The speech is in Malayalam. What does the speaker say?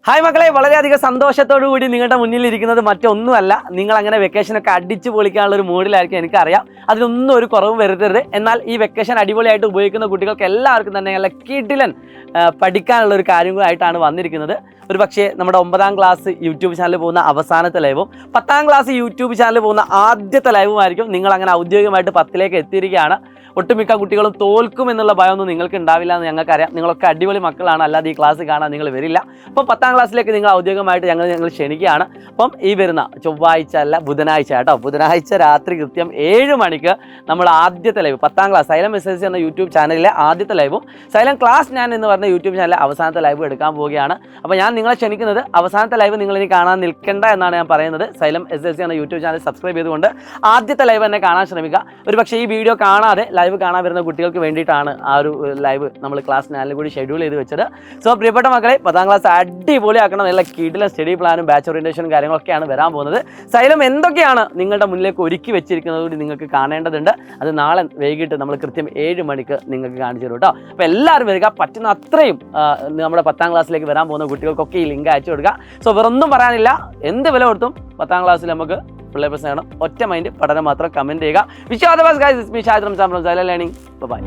ഹായ് മക്കളെ, വളരെയധികം സന്തോഷത്തോടു കൂടി നിങ്ങളുടെ മുന്നിലിരിക്കുന്നത് മറ്റൊന്നുമല്ല. നിങ്ങൾ അങ്ങനെ വെക്കേഷനൊക്കെ അടിച്ചു പൊളിക്കാനുള്ള ഒരു മൂഡിലായിരിക്കും, എനിക്കറിയാം. അതിനൊന്നും ഒരു കുറവ് വരുത്തരുത്. എന്നാൽ ഈ വെക്കേഷൻ അടിപൊളിയായിട്ട് ഉപയോഗിക്കുന്ന കുട്ടികൾക്ക് എല്ലാവർക്കും തന്നെ നല്ല കിടിലൻ പഠിക്കാനുള്ള ഒരു കാര്യങ്ങളായിട്ടാണ് വന്നിരിക്കുന്നത്. ഒരു പക്ഷേ നമ്മുടെ 9ാം ക്ലാസ് യൂട്യൂബ് ചാനൽ പോകുന്ന അവസാനത്തെ ലൈവും 10ാം ക്ലാസ് യൂട്യൂബ് ചാനൽ പോകുന്ന ആദ്യത്തെ ലൈവുമായിരിക്കും. നിങ്ങൾ അങ്ങനെ ഔദ്യോഗികമായിട്ട് 10ലേക്ക് എത്തിയിരിക്കുകയാണ്. ഒട്ടുമിക്ക കുട്ടികളും തോൽക്കും എന്നുള്ള ഭയമൊന്നും നിങ്ങൾക്ക് ഉണ്ടാവില്ല എന്ന് ഞങ്ങൾക്കറിയാം. നിങ്ങളൊക്കെ അടിപൊളി മക്കളാണ്, അല്ലാതെ ഈ ക്ലാസ് കാണാൻ നിങ്ങൾ വരില്ല. അപ്പം 10ാം ക്ലാസ്സിലേക്ക് നിങ്ങൾ ഔദ്യോഗികമായിട്ട് ഞങ്ങൾ ക്ഷണിക്കുകയാണ്. അപ്പം ഈ വരുന്ന ചൊവ്വാഴ്ച അല്ല, ബുധനാഴ്ച കേട്ടോ, ബുധനാഴ്ച രാത്രി കൃത്യം 7 മണിക്ക് നമ്മൾ ആദ്യത്തെ ലൈവ് 10ാം ക്ലാസ് സൈലം SSLC എന്ന യൂട്യൂബ് ചാനലിലെ ആദ്യത്തെ ലൈവും സൈലം ക്ലാസ് ഞാൻ എന്ന് പറഞ്ഞ യൂട്യൂബ് ചാനലിലെ അവസാനത്തെ ലൈവ് എടുക്കാൻ പോവുകയാണ്. അപ്പോൾ ഞാൻ നിങ്ങളെ ക്ഷണിക്കുന്നത് അവസാനത്തെ ലൈവ് നിങ്ങളിനി കാണാൻ നിൽക്കേണ്ട എന്നാണ് ഞാൻ പറയുന്നത്. സൈലം SSLC എന്ന യൂട്യൂബ് ചാനൽ സബ്സ്ക്രൈബ് ചെയ്തുകൊണ്ട് ആദ്യത്തെ ലൈവ് തന്നെ കാണാൻ ശ്രമിക്കുക. ഒരു പക്ഷേ ഈ വീഡിയോ കാണാതെ ലൈവ് കാണാൻ വരുന്ന കുട്ടികൾക്ക് വേണ്ടിയിട്ടാണ് ആ ഒരു ലൈവ് നമ്മൾ ക്ലാസ് 4 കൂടി ഷെഡ്യൂൾ ചെയ്ത് വെച്ചത്. സോ പ്രിയപ്പെട്ട മക്കളെ, 10ാം ക്ലാസ് അടിപൊളിയാക്കണം, നല്ല കിടിലൻ സ്റ്റഡി പ്ലാനും ബാച്ച് ഓറിയന്റേഷനും കാര്യങ്ങളൊക്കെയാണ് വരാൻ പോകുന്നത്. സൈലം എന്തൊക്കെയാണ് നിങ്ങളുടെ മുന്നിലേക്ക് ഒരുക്കി വെച്ചിരിക്കുന്നത് കൂടി നിങ്ങൾക്ക് കാണേണ്ടതുണ്ട്. അത് നാളെ വൈകിട്ട് നമ്മൾ കൃത്യം 7 മണിക്ക് നിങ്ങൾക്ക് കാണിച്ചു തരും കേട്ടോ. അപ്പോൾ എല്ലാവരും വരിക, പറ്റുന്ന അത്രയും നമ്മുടെ 10ാം ക്ലാസ്സിലേക്ക് വരാൻ പോകുന്ന കുട്ടികൾക്കൊക്കെ ഈ ലിങ്ക് അയച്ചു കൊടുക്കുക. സോ വേറൊന്നും പറയാനില്ല, എന്ത് വില കൊടുത്തും 10ാം ക്ലാസ്സിൽ നമുക്ക് ഫുൾ A+ നേടണം. ഒറ്റ മൈൻഡ് പഠനം മാത്രം. കമൻറ്റ് ചെയ്യുക. Wish you all the best guys. It's me Shahid Ramzan from Xylem learning. By.